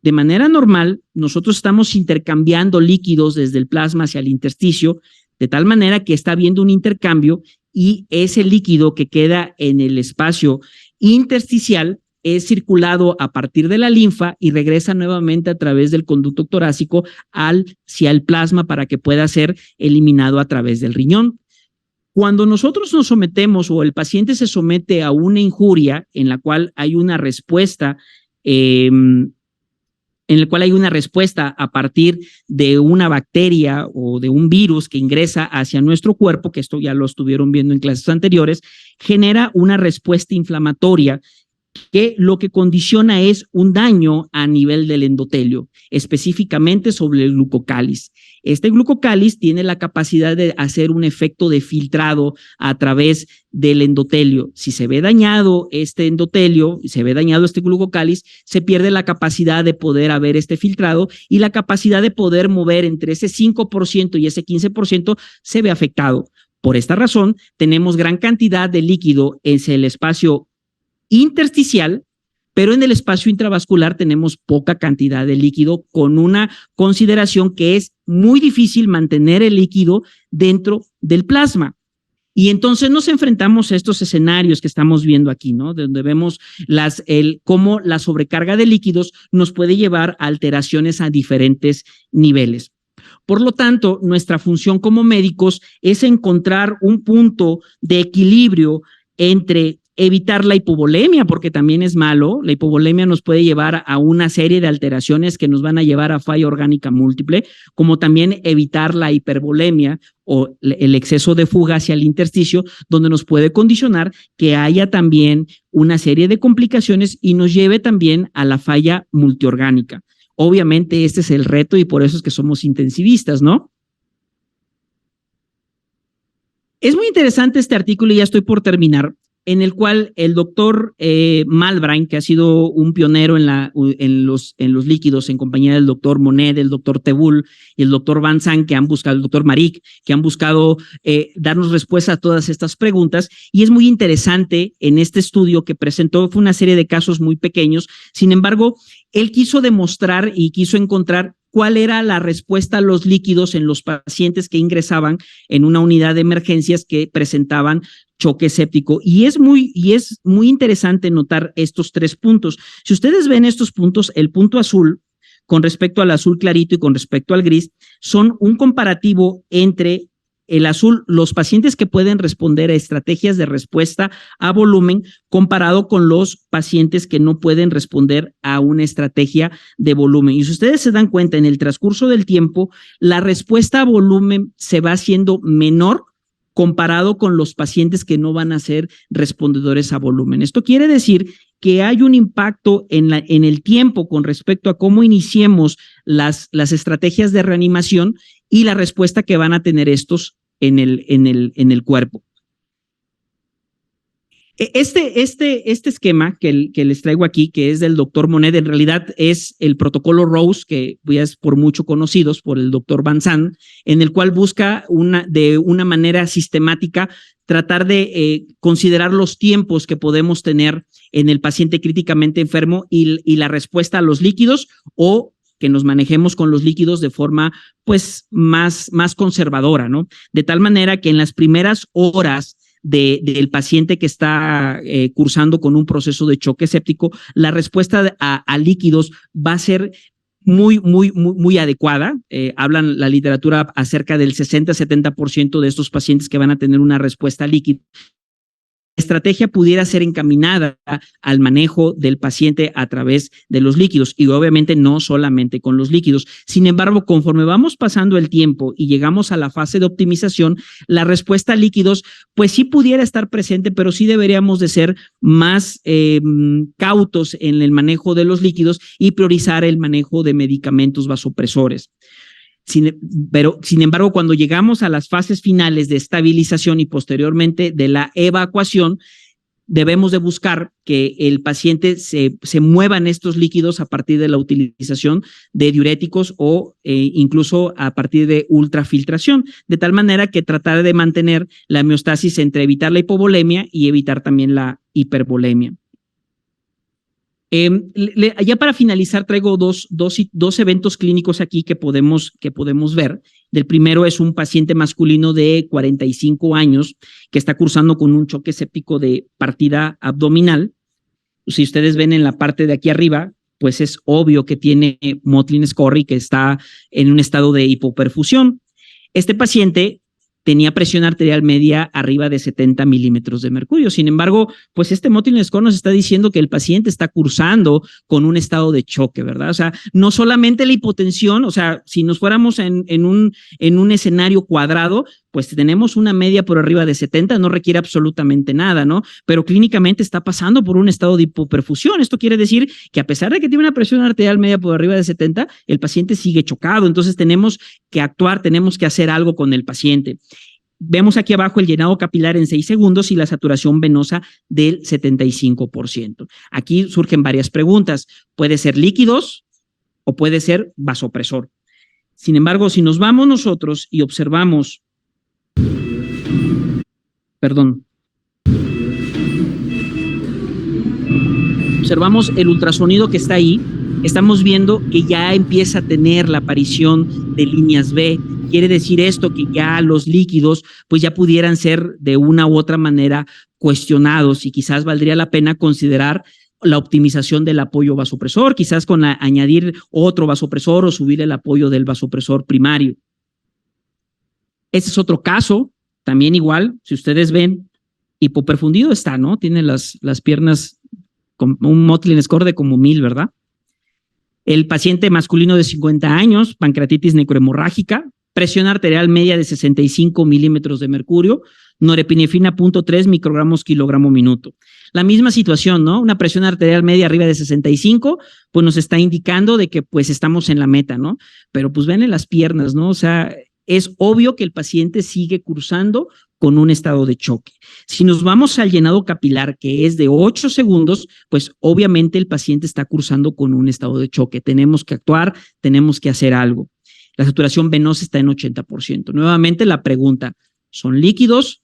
De manera normal, nosotros estamos intercambiando líquidos desde el plasma hacia el intersticio, de tal manera que está habiendo un intercambio, y ese líquido que queda en el espacio intersticial es circulado a partir de la linfa y regresa nuevamente a través del conducto torácico hacia el plasma para que pueda ser eliminado a través del riñón. Cuando nosotros nos sometemos o el paciente se somete a una injuria en la cual hay una respuesta, a partir de una bacteria o de un virus que ingresa hacia nuestro cuerpo, que esto ya lo estuvieron viendo en clases anteriores, genera una respuesta inflamatoria que lo que condiciona es un daño a nivel del endotelio, específicamente sobre el glucocáliz. Este glucocáliz tiene la capacidad de hacer un efecto de filtrado a través del endotelio. Si se ve dañado este endotelio, se ve dañado este glucocáliz, se pierde la capacidad de poder haber este filtrado, y la capacidad de poder mover entre ese 5% y ese 15% se ve afectado. Por esta razón, tenemos gran cantidad de líquido en el espacio intersticial, pero en el espacio intravascular tenemos poca cantidad de líquido, con una consideración que es muy difícil mantener el líquido dentro del plasma. Y entonces nos enfrentamos a estos escenarios que estamos viendo aquí, ¿no? Donde vemos cómo la sobrecarga de líquidos nos puede llevar a alteraciones a diferentes niveles. Por lo tanto, nuestra función como médicos es encontrar un punto de equilibrio entre evitar la hipovolemia, porque también es malo. La hipovolemia nos puede llevar a una serie de alteraciones que nos van a llevar a falla orgánica múltiple, como también evitar la hipervolemia o el exceso de fuga hacia el intersticio, donde nos puede condicionar que haya también una serie de complicaciones y nos lleve también a la falla multiorgánica. Obviamente este es el reto y por eso es que somos intensivistas, ¿no? Es muy interesante este artículo y ya estoy por terminar, en el cual el doctor Malbrand, que ha sido un pionero en los líquidos en compañía del doctor Monet, del doctor Teboul y el doctor Van Zandt, el doctor Maric, que han buscado darnos respuesta a todas estas preguntas. Y es muy interesante en este estudio que presentó, fue una serie de casos muy pequeños. Sin embargo, él quiso demostrar y quiso encontrar cuál era la respuesta a los líquidos en los pacientes que ingresaban en una unidad de emergencias que presentaban choque séptico. Y es muy interesante notar estos 3 puntos. Si ustedes ven estos puntos, el punto azul con respecto al azul clarito y con respecto al gris, son un comparativo entre el azul, los pacientes que pueden responder a estrategias de respuesta a volumen comparado con los pacientes que no pueden responder a una estrategia de volumen. Y si ustedes se dan cuenta, en el transcurso del tiempo, la respuesta a volumen se va haciendo menor comparado con los pacientes que no van a ser respondedores a volumen. Esto quiere decir que hay un impacto en el tiempo con respecto a cómo iniciemos las estrategias de reanimación y la respuesta que van a tener estos en el cuerpo. Este esquema que les traigo aquí, que es del doctor Monet, en realidad es el protocolo Rose, que es por mucho conocidos por el doctor Van Zandt, en el cual busca de una manera sistemática tratar de considerar los tiempos que podemos tener en el paciente críticamente enfermo y la respuesta a los líquidos, o que nos manejemos con los líquidos de forma pues más conservadora, ¿no? De tal manera que en las primeras horas del paciente que está cursando con un proceso de choque séptico, la respuesta a líquidos va a ser muy adecuada. Hablan la literatura acerca del 60-70% de estos pacientes que van a tener una respuesta líquida. La estrategia pudiera ser encaminada al manejo del paciente a través de los líquidos y obviamente no solamente con los líquidos. Sin embargo, conforme vamos pasando el tiempo y llegamos a la fase de optimización, la respuesta a líquidos pues sí pudiera estar presente, pero sí deberíamos de ser más cautos en el manejo de los líquidos y priorizar el manejo de medicamentos vasopresores. Sin embargo, cuando llegamos a las fases finales de estabilización y posteriormente de la evacuación, debemos de buscar que el paciente se muevan estos líquidos a partir de la utilización de diuréticos o incluso a partir de ultrafiltración, de tal manera que tratar de mantener la homeostasis entre evitar la hipovolemia y evitar también la hipervolemia. Ya para finalizar, traigo dos eventos clínicos aquí que podemos ver. El primero es un paciente masculino de 45 años que está cursando con un choque séptico de partida abdominal. Si ustedes ven en la parte de aquí arriba, pues es obvio que tiene Motley-Scorry, que está en un estado de hipoperfusión. Este paciente tenía presión arterial media arriba de 70 milímetros de mercurio. Sin embargo, pues este Motley-Scorry nos está diciendo que el paciente está cursando con un estado de choque, ¿verdad? O sea, no solamente la hipotensión, o sea, si nos fuéramos en un escenario cuadrado, pues tenemos una media por arriba de 70, no requiere absolutamente nada, ¿no? Pero clínicamente está pasando por un estado de hipoperfusión. Esto quiere decir que a pesar de que tiene una presión arterial media por arriba de 70, el paciente sigue chocado. Entonces tenemos que actuar, tenemos que hacer algo con el paciente. Vemos aquí abajo el llenado capilar en 6 segundos y la saturación venosa del 75%. Aquí surgen varias preguntas. Puede ser líquidos o puede ser vasopresor. Sin embargo, si nos vamos nosotros y observamos observamos el ultrasonido que está ahí, estamos viendo que ya empieza a tener la aparición de líneas B. Quiere decir esto que ya los líquidos pues ya pudieran ser de una u otra manera cuestionados y quizás valdría la pena considerar la optimización del apoyo vasopresor, quizás con añadir otro vasopresor o subir el apoyo del vasopresor primario. Este es otro caso. También igual, si ustedes ven, hipoperfundido está, ¿no? Tiene las piernas con un Motley-Scorry de como 1000, ¿verdad? El paciente masculino de 50 años, pancreatitis necrohemorrágica, presión arterial media de 65 milímetros de mercurio, norepinefrina 0.3 microgramos kilogramo minuto. La misma situación, ¿no? Una presión arterial media arriba de 65, pues nos está indicando de que pues estamos en la meta, ¿no? Pero pues ven en las piernas, ¿no? O sea, es obvio que el paciente sigue cursando con un estado de choque. Si nos vamos al llenado capilar, que es de 8 segundos, pues obviamente el paciente está cursando con un estado de choque. Tenemos que actuar, tenemos que hacer algo. La saturación venosa está en 80%. Nuevamente la pregunta, ¿son líquidos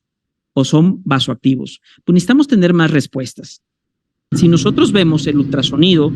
o son vasoactivos? Pues necesitamos tener más respuestas. Si nosotros vemos el ultrasonido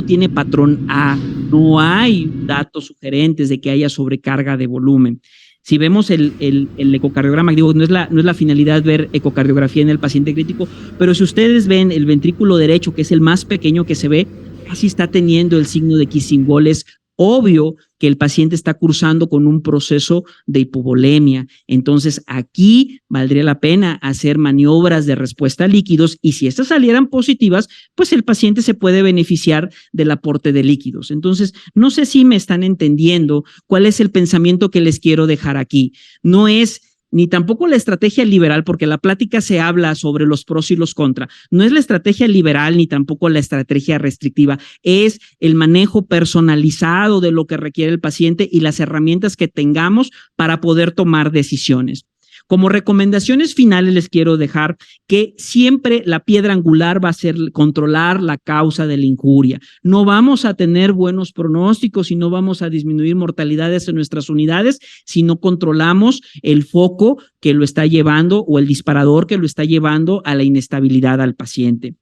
tiene patrón A. No hay datos sugerentes de que haya sobrecarga de volumen. Si vemos el ecocardiograma, digo, no es la finalidad ver ecocardiografía en el paciente crítico, pero si ustedes ven el ventrículo derecho, que es el más pequeño que se ve, casi está teniendo el signo de Kissingwall. Es obvio que el paciente está cursando con un proceso de hipovolemia. Entonces, aquí valdría la pena hacer maniobras de respuesta a líquidos y si estas salieran positivas, pues el paciente se puede beneficiar del aporte de líquidos. Entonces, no sé si me están entendiendo cuál es el pensamiento que les quiero dejar aquí. No es ni tampoco la estrategia liberal, porque la plática se habla sobre los pros y los contras. No es la estrategia liberal ni tampoco la estrategia restrictiva, es el manejo personalizado de lo que requiere el paciente y las herramientas que tengamos para poder tomar decisiones. Como recomendaciones finales les quiero dejar que siempre la piedra angular va a ser controlar la causa de la injuria. No vamos a tener buenos pronósticos y no vamos a disminuir mortalidades en nuestras unidades si no controlamos el foco que lo está llevando o el disparador que lo está llevando a la inestabilidad al paciente.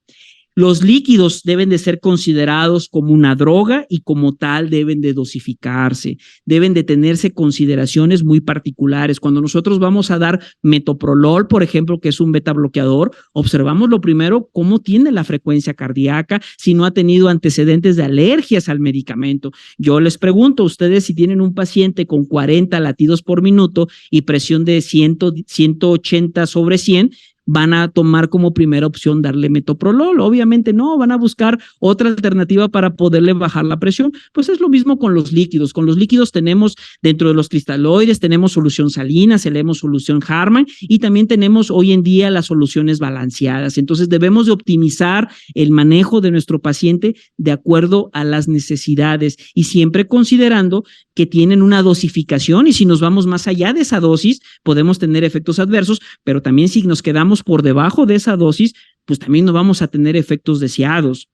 Los líquidos deben de ser considerados como una droga y como tal deben de dosificarse, deben de tenerse consideraciones muy particulares. Cuando nosotros vamos a dar metoprolol, por ejemplo, que es un beta bloqueador, observamos lo primero cómo tiene la frecuencia cardíaca, si no ha tenido antecedentes de alergias al medicamento. Yo les pregunto a ustedes si tienen un paciente con 40 latidos por minuto y presión de 180/100, van a tomar como primera opción darle metoprolol. Obviamente no, van a buscar otra alternativa para poderle bajar la presión. Pues es lo mismo con los líquidos. Con los líquidos tenemos dentro de los cristaloides, tenemos solución salina, tenemos solución Harman y también tenemos hoy en día las soluciones balanceadas. Entonces debemos de optimizar el manejo de nuestro paciente de acuerdo a las necesidades y siempre considerando que tienen una dosificación y si nos vamos más allá de esa dosis podemos tener efectos adversos, pero también si nos quedamos por debajo de esa dosis, pues también no vamos a tener efectos deseados.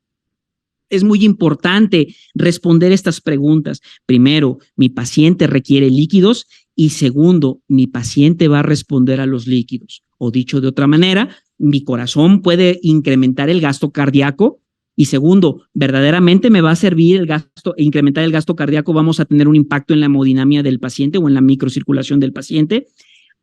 Es muy importante responder estas preguntas. Primero, ¿mi paciente requiere líquidos? Y segundo, ¿mi paciente va a responder a los líquidos? O dicho de otra manera, ¿mi corazón puede incrementar el gasto cardíaco? Y segundo, ¿verdaderamente me va a servir el gasto, incrementar el gasto cardíaco? ¿Vamos a tener un impacto en la hemodinamia del paciente o en la microcirculación del paciente?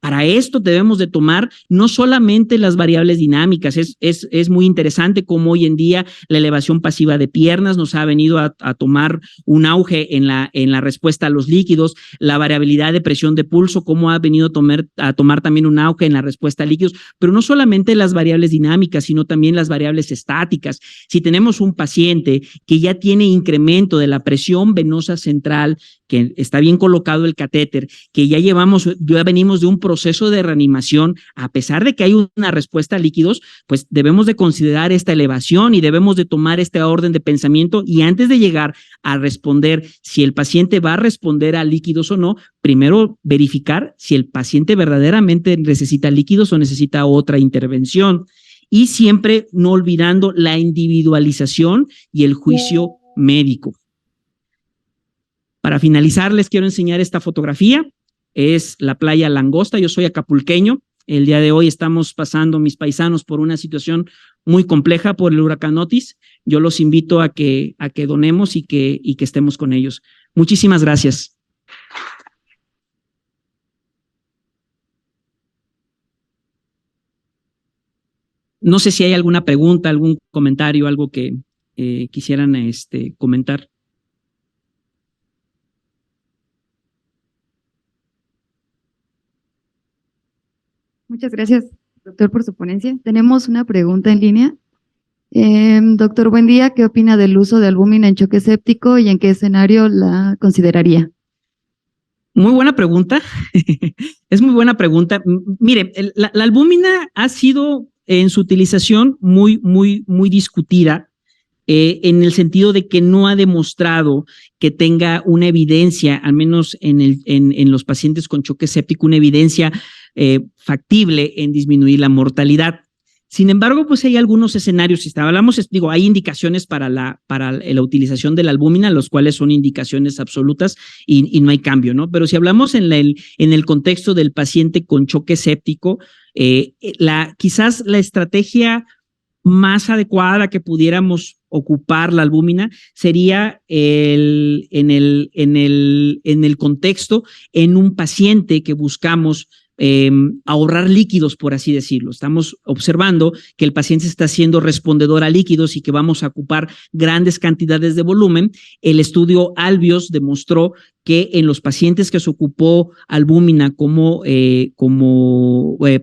Para esto debemos de tomar no solamente las variables dinámicas, es muy interesante cómo hoy en día la elevación pasiva de piernas nos ha venido a tomar un auge en la respuesta a los líquidos, la variabilidad de presión de pulso, cómo ha venido a tomar también un auge en la respuesta a líquidos, pero no solamente las variables dinámicas, sino también las variables estáticas. Si tenemos un paciente que ya tiene incremento de la presión venosa central, que está bien colocado el catéter, que ya venimos de un proceso de reanimación, a pesar de que hay una respuesta a líquidos, pues debemos de considerar esta elevación y debemos de tomar este orden de pensamiento y antes de llegar a responder si el paciente va a responder a líquidos o no, primero verificar si el paciente verdaderamente necesita líquidos o necesita otra intervención y siempre no olvidando la individualización y el juicio médico. Para finalizar, les quiero enseñar esta fotografía. Es la playa Langosta. Yo soy acapulqueño. El día de hoy estamos pasando, mis paisanos, por una situación muy compleja por el huracán Otis. Yo los invito a que donemos y que estemos con ellos. Muchísimas gracias. No sé si hay alguna pregunta, algún comentario, algo que quisieran comentar. Muchas gracias, doctor, por su ponencia. Tenemos una pregunta en línea. Doctor, buen día. ¿Qué opina del uso de albúmina en choque séptico y en qué escenario la consideraría? Muy buena pregunta. Es muy buena pregunta. Mire, la albúmina ha sido en su utilización muy discutida en el sentido de que no ha demostrado que tenga una evidencia, al menos en los pacientes con choque séptico, una evidencia factible en disminuir la mortalidad. Sin embargo, pues hay algunos escenarios, si hablamos, hay indicaciones para la utilización de la albúmina, los cuales son indicaciones absolutas y no hay cambio, ¿no? Pero si hablamos en el contexto del paciente con choque séptico, quizás la estrategia más adecuada que pudiéramos ocupar la albúmina sería en el contexto, en un paciente que buscamos ahorrar líquidos, por así decirlo. Estamos observando que el paciente está siendo respondedor a líquidos y que vamos a ocupar grandes cantidades de volumen. El estudio Albios demostró que en los pacientes que se ocupó albúmina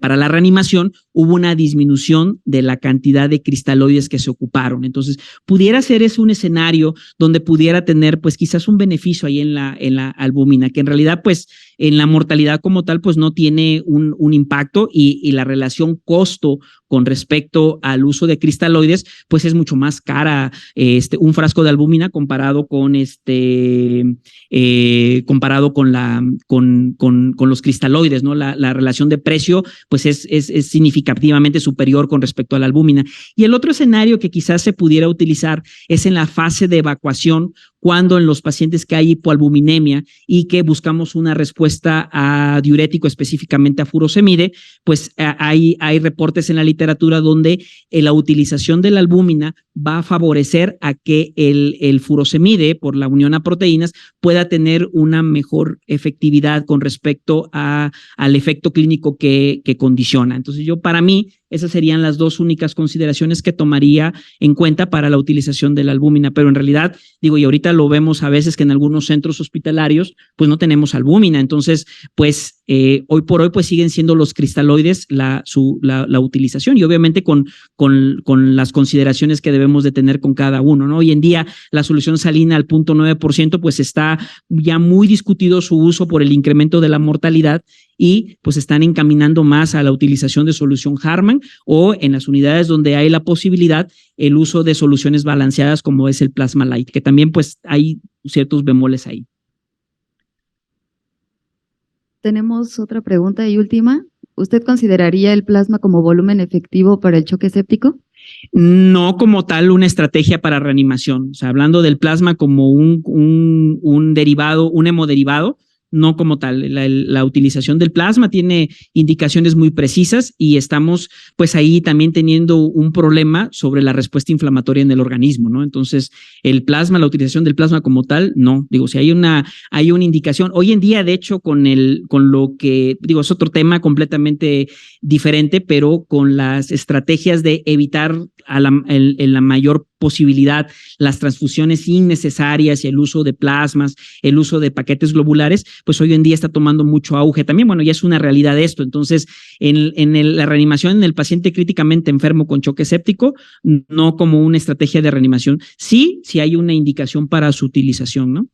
para la reanimación, hubo una disminución de la cantidad de cristaloides que se ocuparon. Entonces, pudiera ser ese un escenario donde pudiera tener, pues, quizás un beneficio ahí en la albúmina, que en realidad, pues, en la mortalidad como tal, pues, no tiene un impacto y la relación costo con respecto al uso de cristaloides, pues es mucho más cara un frasco de albúmina comparado con los cristaloides, ¿no? La relación de precio, pues es significativamente superior con respecto a la albúmina. Y el otro escenario que quizás se pudiera utilizar es en la fase de evacuación, cuando en los pacientes que hay hipoalbuminemia y que buscamos una respuesta a diurético, específicamente a furosemide, pues hay reportes en la literatura donde la utilización de la albúmina va a favorecer a que el furosemide, por la unión a proteínas, pueda tener una mejor efectividad con respecto al efecto clínico que condiciona. Entonces, para mí, esas serían las dos únicas consideraciones que tomaría en cuenta para la utilización de la albúmina, pero en realidad, y ahorita lo vemos a veces que en algunos centros hospitalarios, pues no tenemos albúmina, entonces, pues hoy por hoy, pues siguen siendo los cristaloides la utilización y obviamente con las consideraciones que debemos de tener con cada uno, ¿no? Hoy en día, la solución salina al 0.9%, pues está ya muy discutido su uso por el incremento de la mortalidad y pues están encaminando más a la utilización de solución Harman o en las unidades donde hay la posibilidad el uso de soluciones balanceadas como es el Plasma Light, que también pues hay ciertos bemoles ahí. Tenemos otra pregunta y última. ¿Usted consideraría el plasma como volumen efectivo para el choque séptico? No como tal una estrategia para reanimación, o sea, hablando del plasma como un derivado, un hemodiderivado, no como tal. La utilización del plasma tiene indicaciones muy precisas y estamos pues ahí también teniendo un problema sobre la respuesta inflamatoria en el organismo, ¿no? Entonces, el plasma, la utilización del plasma como tal, no. Si hay una indicación. Hoy en día, de hecho, con lo que, es otro tema completamente diferente, pero con las estrategias de evitar en la mayor posibilidad las transfusiones innecesarias y el uso de plasmas, el uso de paquetes globulares, pues hoy en día está tomando mucho auge también. Ya es una realidad esto. Entonces, la reanimación en el paciente críticamente enfermo con choque séptico, no como una estrategia de reanimación. Sí hay una indicación para su utilización, ¿no?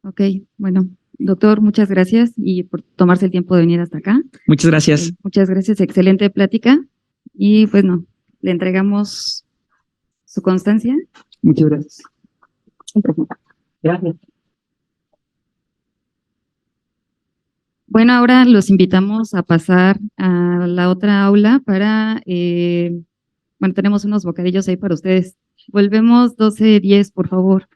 Ok, bueno. Doctor, muchas gracias y por tomarse el tiempo de venir hasta acá. Muchas gracias. Muchas gracias, excelente plática. Y pues le entregamos su constancia. Muchas gracias. Gracias. Bueno, ahora los invitamos a pasar a la otra aula para, tenemos unos bocadillos ahí para ustedes. Volvemos 12:10, por favor.